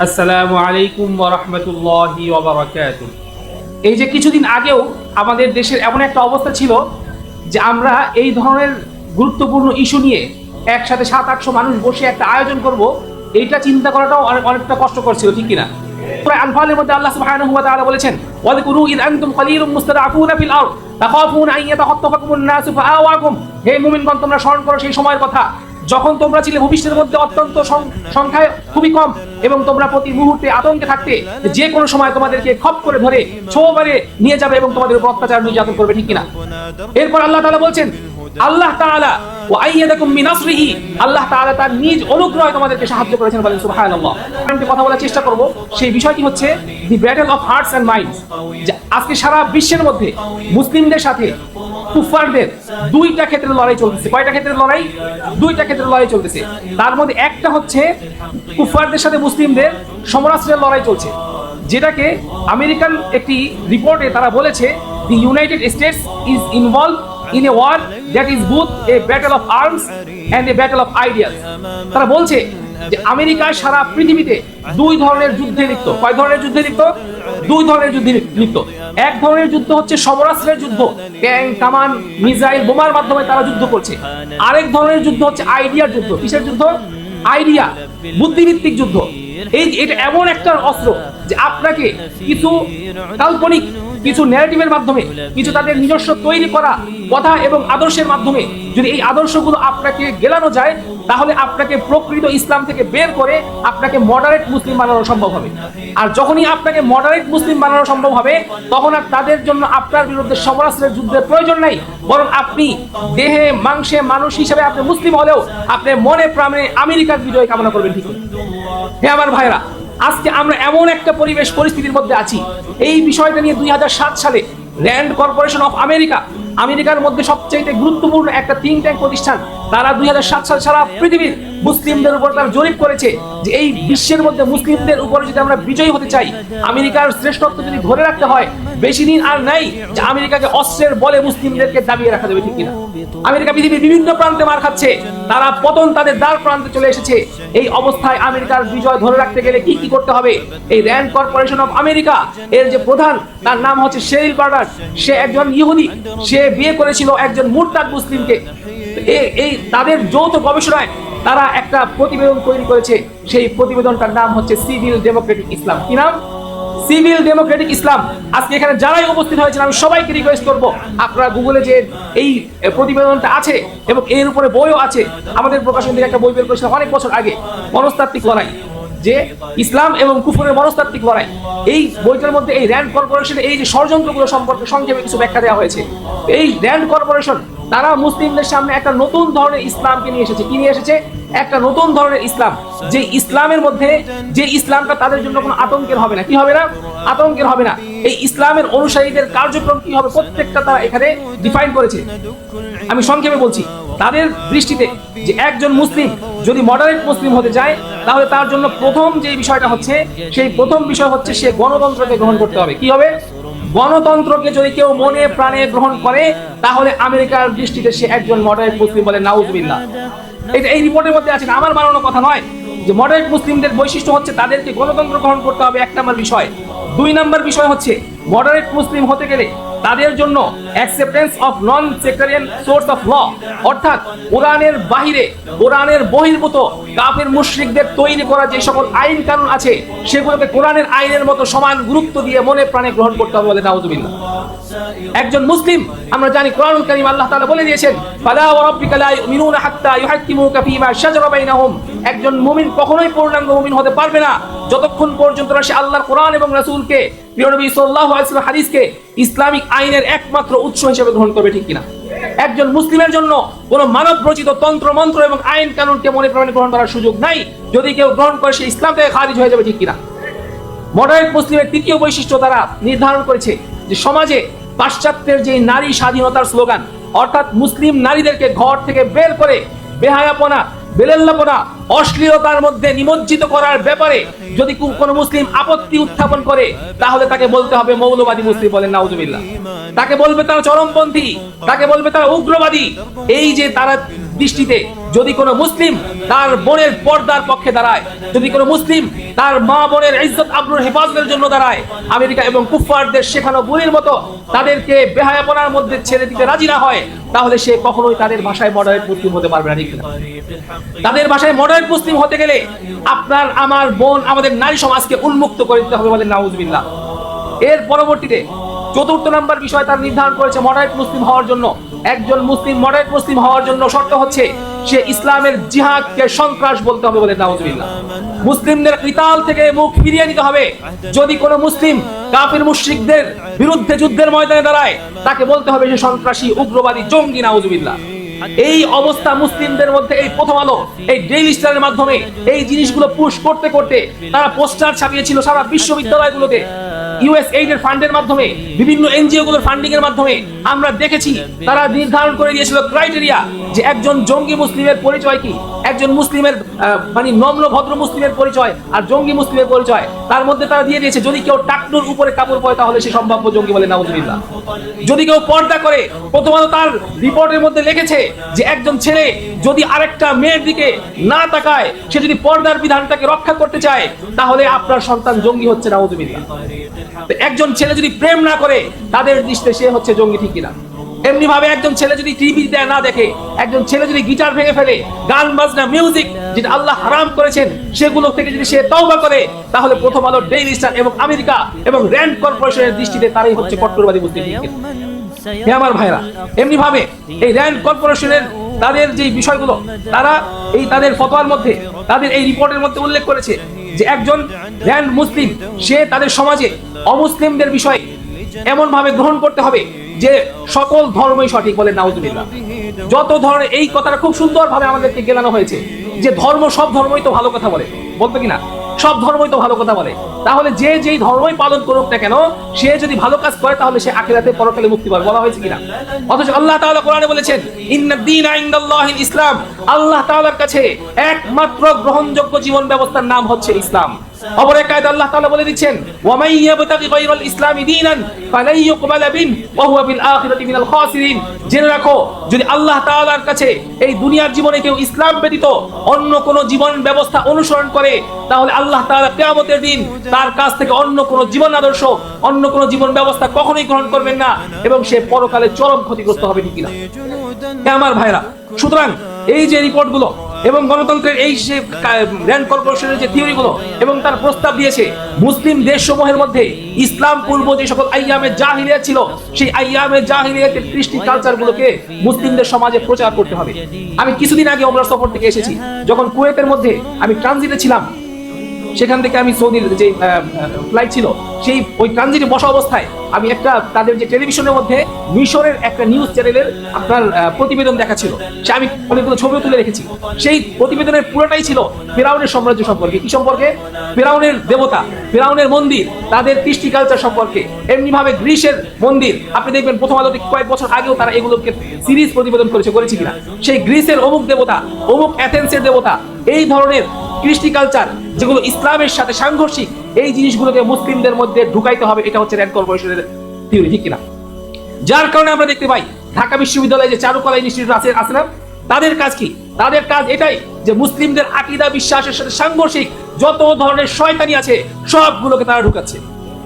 আসসালামু আলাইকুম ওয়া রাহমাতুল্লাহি ওয়া বারাকাতুহু। এই যে কিছুদিন আগেও আমাদের দেশের এমন একটা অবস্থা ছিল যে আমরা এই ধরনের গুরুত্বপূর্ণ ইস্যু নিয়ে একসাথে 700-800 মানুষ বসে একটা আয়োজন করব, এইটা চিন্তা করাটাও অনেকটা কষ্টকর ছিল, ঠিক কিনা? সূরা আনফালের মধ্যে আল্লাহ সুবহানাহু ওয়া তাআলা বলেছেন, ওয়াযকুরু ইয আনতুম কালীলুম মুস্তাদআফুনা ফিল আরদ তাখাফুনা আন ইয়াতাখাত্তাফাকুমুন নাসু ফাআওয়াকুম। হে মুমিনগণ, তোমরা স্মরণ করো সেই সময়ের কথা যখন তোমরা ছিলে ভূপৃষ্ঠের মধ্যে অত্যন্ত সংখ্যায় খুবই কম এবং তোমরা প্রতি মুহূর্তে আতঙ্কে থাকতে যে কোনো সময় তোমাদেরকে খপ করে ধরে ছোবারে নিয়ে যাবে এবং তোমাদের উপর অত্যাচার নির্যাতন করবে, ঠিক কিনা? এরপর আল্লাহ তাআলা বলছেন, আল্লাহ তাআলা ওয়া আইয়াদাকুম বিনাসরিহি, আল্লাহ তাআলা তার নিজ অনুগ্রহে তোমাদেরকে সাহায্য করেছেন, বলেন সুবহানাল্লাহ। আমি কথা বলার চেষ্টা করব, সেই বিষয়টি হচ্ছে the battle of hearts and minds. আজকে সারা বিশ্বের মধ্যে মুসলিমদের সাথে কুফারদের দুইটা ক্ষেত্রে লড়াই চলতেছে। কয়টা ক্ষেত্রে লড়াই? দুইটা ক্ষেত্রে লড়াই চলতেছে। তার মধ্যে একটা হচ্ছে কুফারদের সাথে মুসলিমদের সমরাস্ত্রের লড়াই চলছে, যেটাকে আমেরিকান একটি রিপোর্টে তারা বলেছে, the United states is involve in a war that is both a battle of arms and a battle of ideas। তারা বলছে যে আমেরিকা সারা পৃথিবীতে দুই ধরনের যুদ্ধে লিপ্ত। কয় ধরনের যুদ্ধে লিপ্ত? দুই ধরনের যুদ্ধে লিপ্ত। এক ধরনের যুদ্ধ হচ্ছে সমরাস্ত্রের যুদ্ধ, ট্যাঙ্ক, কামান, মিসাইল, বোমার মাধ্যমে তারা যুদ্ধ করছে। আরেক ধরনের যুদ্ধ হচ্ছে আইডিয়ার যুদ্ধ। কিসের যুদ্ধ? আইডিয়া, বুদ্ধিভিত্তিক যুদ্ধ। এটা এমন একটা অস্ত্র যে আপনাকে কিছু কাল্পনিক, কিছু ন্যারেটিভের মাধ্যমে, কিছু তাদের নিজস্ব তৈরি করা কথা এবং আদর্শের মাধ্যমে যদি এই আদর্শগুলো আপনাকে গেলানো যায়, তাহলে আপনাকে প্রকৃত ইসলাম থেকে বের করে আপনাকে মডারেট মুসলিম বানানো সম্ভব হবে। আর যখনই আপনাকে মডারেট মুসলিম বানানো সম্ভব হবে, তখন আর তাদের জন্য আপনার বিরুদ্ধে সমরাস্ত্রের যুদ্ধের প্রয়োজন নাই, বরং আপনি দেহে মাংসে মানুষ হিসেবে আপনি মুসলিম হলেও আপনি মনে প্রাণে আমেরিকার বিজয় কামনা করবেন, ঠিক? হ্যাঁ আমার ভাইরা, আজকে আমরা এমন একটা পরিস্থিতির মধ্যে আছি, এই বিষয়টা নিয়ে 2007 সালে র্যান্ড কর্পোরেশন অফ আমেরিকার মধ্যে সবচেয়ে গুরুত্বপূর্ণ একটা থিঙ্ক ট্যাঙ্ক প্রতিষ্ঠান, তারা 2007 সাল সারা পৃথিবীর মুসলিমদের উপর তারা জরিপ করেছে যে এই বিশ্বের মধ্যে মুসলিমদের উপরে যদি আমরা বিজয়ী হতে চাই, আমেরিকার শ্রেষ্ঠত্ব যদি ধরে রাখতে হয়, বেশি দিন আর নাই যে আমেরিকাকে অস্ত্রের বলে মুসলিমদেরকে দাবিয়ে রাখা যাবে, ঠিক কিনা? আমেরিকা পৃথিবীর বিভিন্ন প্রান্তে মার খাচ্ছে, তারা পতন তাদের দ্বার প্রান্তে চলে এসেছে। এই অবস্থায় আমেরিকার বিজয় ধরে রাখতে গেলে কি কি করতে হবে? এই র্যান্ড কর্পোরেশন অফ আমেরিকা এর যে প্রধান, তার নাম হচ্ছে শেরিল বার্নার্ড। সে একজন ইহুদি, সে বিয়ে করেছিল একজন মুরতাদ মুসলিমকে। এই তাদের যৌথ গবেষণায় তারা একটা প্রতিবেদন তৈরি করেছে। সেই প্রতিবেদনটার নাম হচ্ছে সিভিল ডেমোক্রেটিক ইসলাম। কি নাম? সিভিল ডেমোক্রেটিক ইসলাম। আজকে এখানে যারাই উপস্থিত হয়েছেন, আমি সবাইকে রিকোয়েস্ট করব, আপনারা গুগলে যে এই প্রতিবেদনটা আছে এবং এর উপরে বইও আছে, আমাদের প্রকাশন থেকে একটা বই বের করেছিলাম অনেক বছর আগে, মনস্তাত্ত্বিক লড়াই, যে ইসলাম এবং কুফরের মনস্তাত্ত্বিক লড়াই। এই বইটার মধ্যে এই র্যান্ড কর্পোরেশনের এই যে ষড়যন্ত্রগুলো সম্পর্কে সংক্ষেপে কিছু ব্যাখ্যা দেওয়া হয়েছে। এই র্যান্ড কর্পোরেশন তারা মুসলিমদের সামনে একটা নতুন ধরনের ইসলামকে নিয়ে এসেছে। কি নিয়ে এসেছে? একটা নতুন ধরনের ইসলাম, যে ইসলামের মধ্যে যে ইসলামটা তাদের জন্য কোনো আতঙ্কের হবে না। কি হবে না? আতঙ্কের হবে না। এই ইসলামের অনুসারীদের কার্যক্রম কি হবে, প্রত্যেকটা তারা এখানে ডিফাইন করেছে। আমি সংক্ষেপে বলছি, তাদের দৃষ্টিতে যে একজন মুসলিম যদি মডারেট মুসলিম হতে চায়, তাহলে তার জন্য প্রথম যে বিষয়টা হচ্ছে, সেই প্রথম বিষয় হচ্ছে সে গণতন্ত্রকে গ্রহণ করতে হবে। কি হবে? গণতন্ত্রকে যদি কেউ মনে প্রাণে গ্রহণ করে, তাহলে আমেরিকার দৃষ্টিতে সে একজন মডারেট মুসলিম, বলে নাউজুবিল্লাহ। এটা এই রিপোর্টের মধ্যে আছে, আমার বানানো কথা নয়। যে মডারেট মুসলিমদের বৈশিষ্ট্য হচ্ছে তাদেরকে গণতন্ত্র গ্রহণ করতে হবে, 1 নম্বর বিষয়। 2 নম্বর বিষয় হচ্ছে মডারেট মুসলিম হতে গেলে তাদের জন্য acceptance of non sectarian source of law, অর্থাৎ কোরআনের বাহিরে, কোরআনের বহির্ভূত কাফের মুশরিকদের তৈরি করা যে সকল আইন কানুন আছে, সেগুলোকে কোরআনের আইনের মতো সমান গুরুত্ব দিয়ে মনে প্রাণে গ্রহণ করতে হবে, বলে নাউজুবিল্লাহ। একজন মুসলিম, আমরা জানি কোরআনুল কারীম আল্লাহ তাআলা বলে দিয়েছেন, ফালা ওয়া রাব্বিকা লা ইউমিনুনা হাত্তা ইউহাক্কিমুকা ফীমা শাজারা বাইনাহুম। একজন মুমিন কখনোই পূর্ণাঙ্গ মুমিন হতে পারবে না যতক্ষণ পর্যন্ত সে আল্লাহর কোরআন এবং রাসূলকে, প্রিয় নবী সাল্লাল্লাহু আলাইহি ওয়াসাল্লাম হাদিসকে ইসলামিক আইনের একমাত্র উৎস হিসেবে গ্রহণ করবে, ঠিক কিনা? একজন মুসলিমের জন্য কোনো মানব রচিত তন্ত্র মন্ত্র এবং আইন কানুনকে মনে প্রাণে গ্রহণ করার সুযোগ নাই। যদি কেউ গ্রহণ করে, সে ইসলাম থেকে খারিজ হয়ে যাবে, ঠিক কিনা? মডারেট মুসলিমের তৃতীয় বৈশিষ্ট্য তারা নির্ধারণ করেছে যে সমাজে পাশ্চাত্যের যে নারী স্বাধীনতার স্লোগান, অর্থাৎ মুসলিম নারীদেরকে ঘর থেকে বের করে বেহায়াপনা, বেলেল্লাপনা, অশ্লীলতার মধ্যে নিমজ্জিত করার ব্যাপারে যদি কোনো মুসলিম আপত্তি উত্থাপন করে, তাহলে তাকে বলতে হবে মৌলবাদী মুসলিম, বলেন নাউজুবিল্লাহ। তাকে বলবে তারা চরমপন্থী, তাকে বলবে তারা উগ্রবাদী। এই যে তারা দৃষ্টিতে যদি কোনো মুসলিম তার বোনের পর্দার পক্ষে দাঁড়ায়, যদি কোনো মুসলিম তার মা বোনের ইজ্জত আবরুর হেফাজতের জন্য দাঁড়ায়, আমেরিকা এবং কুফফারদের শেখানো বুলির মতো তাদেরকে বেহায়াপনার মধ্যে ছেড়ে দিতে রাজি না হয়, তাহলে সে কখনোই তাদের ভাষায় মডারেট মুসলিম হতে পারবে না। ঠিক না? তাদের ভাষায় মডারেট মুসলিম হতে গেলে আপনার, আমার, বোন, আমাদের নারী সমাজকে উন্মুক্ত করে দিতে হবে, বলেন নাউজুবিল্লাহ। এর পরবর্তীতে চতুর্থ নাম্বার বিষয় তার নির্ধারণ করেছে মডারেট মুসলিম হওয়ার জন্য। একজন মুসলিম মডারেট মুসলিম হওয়ার জন্য শর্ত হচ্ছে সে ইসলামের জিহাদকে সন্ত্রাস বলতে হবে, বলেন নাউজুবিল্লাহ। মুসলিমদের কিতাল থেকে মুখ ফিরিয়ে নিতে হবে। যদি কোনো মুসলিম কাফির মুশরিকদের বিরুদ্ধে যুদ্ধের ময়দানে দাঁড়ায়, তাকে বলতে হবে সে সন্ত্রাসী, উগ্রবাদী, জঙ্গি, নাউজুবিল্লাহ। এই অবস্থা মুসলিমদের মধ্যে এই প্রথম আলো, এই ডেইলি স্টারের মাধ্যমে এই জিনিসগুলো পুশ করতে করতে তারা পোস্টার ছাপিয়েছিল সারা বিশ্ববিদ্যালয়গুলোতে। ইউএসএইড এর ফান্ডের মাধ্যমে, বিভিন্ন এনজিও গুলোর ফান্ডিং এর মাধ্যমে আমরা দেখেছি তারা নির্ধারণ করে দিয়েছিল ক্রাইটেরিয়া যে একজন জঙ্গি মুসলিমের পরিচয় কি, একজন মুসলিমের মানে নম্র ভদ্র মুসলিমের পরিচয় আর জঙ্গি মুসলিমের পরিচয়। তার মধ্যে তারা দিয়ে দিয়েছে যদি কেউ টাকনুর উপরে কাপড় পরে তাহলে সে সম্ভাব্য জঙ্গি, বলে নাউজুবিল্লাহ। যদি কেউ পর্দা করে, প্রথমত তার রিপোর্টের মধ্যে লিখেছে যে একজন ছেলে যদি আরেকটা মেয়ের দিকে না তাকায়, সে যদি পর্দার বিধানটাকে রক্ষা করতে চায়, তাহলে আপনার সন্তান জঙ্গি হচ্ছে, নাউজুবিল্লাহ। একজন ছেলে যদি প্রেম না করে, তাদের দৃষ্টিতে সে হচ্ছে জঙ্গি, ঠিক কিনা? এমনি ভাবে একজন ছেলে যদি টিভি না দেখে, একজন ছেলে যদি গিটার ভেঙে ফেলে, গান বাজনা, মিউজিক যেটা আল্লাহ হারাম করেছেন সেগুলো থেকে যদি সে তওবা করে, তাহলে প্রথম আলো, ডেইলি স্টার এবং আমেরিকা এবং র্যান্ড কর্পোরেশনের দৃষ্টিতে তারাই হচ্ছে কট্টরবাদী মুসলিম। হে আমার ভাইরা, এমনি ভাবে এই র্যান্ড কর্পোরেশনের তাদের যে বিষয়গুলো, তারা এই তাদের ফতোয়ার মধ্যে, তাদের এই রিপোর্টের মধ্যে উল্লেখ করেছে যে একজন র্যান্ড মুসলিম সে তাদের সমাজে অমুসলিমদের বিষয়ে এমন ভাবে গ্রহণ করতে হবে যে সকল ধর্মই সঠিক, বলে নাউজুবিল্লাহ। যত ধরনের, এই কথাটা খুব সুন্দর ভাবে আমাদেরকে গেলানো হয়েছে যে ধর্ম, সব ধর্মই তো ভালো কথা বলে, বলতো কিনা? সব ধর্মই তো ভালো কথা বলে। তাহলে যে যেই ধর্মই পালন করুক না কেন, সে যদি ভালো কাজ করে তাহলে সে আখিরাতে পরকালে মুক্তি পাবে, বলা হয়েছে কিনা? অথচ আল্লাহ তাআলা কোরআনে বলেছেন ইন্নাদ দীনা ইনদাল্লাহিল ইসলাম, আল্লাহ তাআলার কাছে একমাত্র গ্রহণযোগ্য জীবন ব্যবস্থার নাম হচ্ছে ইসলাম। অপর এক আয়াতে আল্লাহ তাআলা বলে দিচ্ছেন ওয়া মান ইয়াবতাগি গায়রাল ইসলামি দীনান ফালাই ইউকবালা বিহি ওয়া হুয়া ফিল আখিরাতি মিনাল খাসিরিন। জেনে রাখো, যদি আল্লাহ তাআলার কাছে এই দুনিয়ার জীবনে কেউ ইসলাম ব্যতীত অন্য কোন জীবন ব্যবস্থা অনুসরণ করে, তাহলে আল্লাহ তাআলা কিয়ামতের দিন তার কাছ থেকে অন্য কোন জীবন আদর্শ, অন্য কোন জীবন ব্যবস্থা কখনোই গ্রহণ করবেন না এবং সে পরকালে চরম ক্ষতিগ্রস্ত হবে, ঠিক কিনা? হে আমার ভাইরা, সুতরাং এই যে রিপোর্টগুলো এবং গণতন্ত্রের এই যে র্যান্ড কর্পোরেশনের যে থিওরিগুলো এবং তার প্রস্তাব দিয়েছে, মুসলিম দেশসমূহের মধ্যে ইসলাম পূর্ব যে সকল আইয়ামে জাহিলিয়াত ছিল, সেই আইয়ামে জাহিলিয়াতের কৃষ্টি কালচারগুলোকে মুসলিমদের সমাজে প্রচার করতে হবে। আমি কিছুদিন আগে ওমরা সফর থেকে এসেছি, যখন কুয়েতের মধ্যে আমি ট্রানজিটে ছিলাম, সেখান থেকে আমি সৌদির যে ফ্লাইট ছিল, সেই ওই ট্রানজিটে বসা অবস্থায় আমি একটা তাদের যে টেলিভিশনের মধ্যে মিশরের একটা নিউজ চ্যানেলের আপনার প্রতিবেদন দেখাচ্ছিল। সে আমি অনেকগুলো ছবিও তুলে রেখেছি। সেই প্রতিবেদনের পুরোটাই ছিল ফিরাউনের সাম্রাজ্য সম্পর্কে। কি সম্পর্কে? ফিরাউনের দেবতা, ফিরাউনের মন্দির, তাদের কৃষ্টি কালচার সম্পর্কে। এমনি ভাবে গ্রিসের মন্দির, আপনি দেখবেন প্রথম আলোতে কয়েক বছর আগেও তারা এগুলোকে সিরিজ প্রতিবেদন করেছে কিনা, সেই গ্রিসের অমুক দেবতা, অমুক অ্যাথেন্সের দেবতা, এই ধরনের কৃষ্টি কালচার যেগুলো ইসলামের সাথে সাংঘর্ষিক, এই জিনিসগুলোকে মুসলিমদের মধ্যে ঢুকাইতে হবে। এটা হচ্ছে র্যান্ড কর্পোরেশনের থিওরি, ঠিক কিনা? যার কারণে আমরা দেখতে পাই ঢাকা বিশ্ববিদ্যালয়ে যে চারুকলা ইনস্টিটিউট আছে না, তাদের কাজ কি? তাদের কাজ এটাই যে মুসলিমদের আকীদা বিশ্বাসের সাথে সাংঘর্ষিক যত ধরনের শয়তানি আছে সবগুলোকে তারা ঢুকাচ্ছে,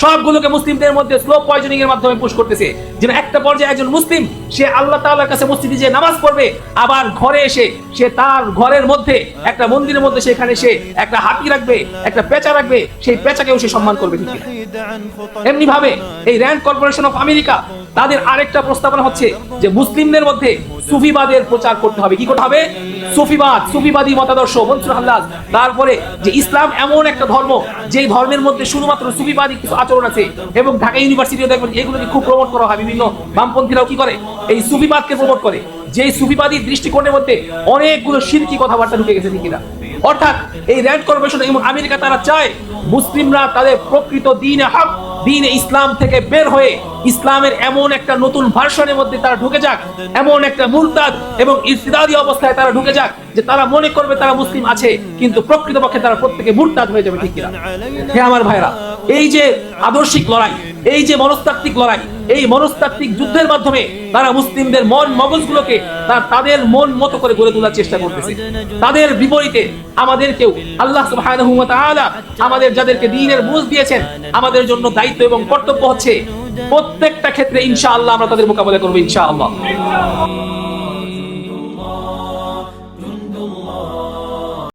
সবগুলোকে মুসলিমদের মধ্যে স্লো পয়জনিং এর মাধ্যমে পুশ করতেছে। যেন একটা পর্যায়ে একজন মুসলিম সে আল্লাহ তাআলার কাছে মসজিদে যে নামাজ পড়বে, আবার ঘরে এসে সে তার ঘরের মধ্যে একটা মন্দিরের মধ্যে সেখানে সে একটা হাতি রাখবে, একটা পেঁচা রাখবে, সেই পেঁচাকেও সে সম্মান করবে, ঠিক না? এমনি ভাবে এই র্যান্ড কর্পোরেশন অফ আমেরিকা, তাদের আরেকটা প্রস্তাবনা হচ্ছে যে মুসলিমদের মধ্যে সুফিবাদের প্রচার করতে হবে। কি করতে হবে? সুফিবাদ, সুফিবাদী মতাদর্শ, মনসুর হাল্লাজ। তারপরে যে ইসলাম এমন একটা ধর্ম যে ধর্মের মধ্যে শুধুমাত্র সুফিবাদী কিছু আচরণ আছে, এবং ঢাকা ইউনিভার্সিটিও দেখবেন এগুলোকে খুব প্রমোট করা হয়। বিভিন্ন বামপন্থীরাও কি করে? এই সুফিবাদকে প্রমোট করে, যে সুফিবাদী দৃষ্টিকোণের মধ্যে অনেকগুলো শিরকি কথাবার্তা ঢুকে গেছে, ঠিক না? অর্থাৎ এই র্যান্ড কর্পোরেশন এবং আমেরিকা তারা চায় মুসলিমরা তাদের প্রকৃত দ্বীনে হক, দ্বীনে ইসলাম থেকে বের হয়ে ইসলামের এমন একটা নতুন ভার্সনের মধ্যে তারা ঢুকে যাক, এমন একটা মুরতাদ এবং ইরতিদাদি অবস্থায় তারা ঢুকে যাক যে তারা মনে করবে তারা মুসলিম আছে, কিন্তু প্রকৃতপক্ষে তারা প্রত্যেকে মুরতাদ হয়ে যাবে, ঠিক কিনা? হে আমার ভাইরা, এই যে আদর্শিক লড়াই, এই যে মনস্তাত্ত্বিক লড়াই, এই মনস্তাত্ত্বিক যুদ্ধের মাধ্যমে তারা মুসলিমদের মন মগজগুলোকে তাদের মন মতো করে গড়ে তোলার চেষ্টা করতেছে। তাদের বিপরীতে আমাদেরকেও আল্লাহ সুবহানাহু ওয়া তাআলা আমাদের যাদেরকে দ্বীনের বুঝ দিয়েছেন, আমাদের জন্য দায়িত্ব এবং কর্তব্য হচ্ছে প্রত্যেকটা ক্ষেত্রে ইনশাআল্লাহ আমরা তাদের মোকাবেলা করবো ইনশাআল্লাহ।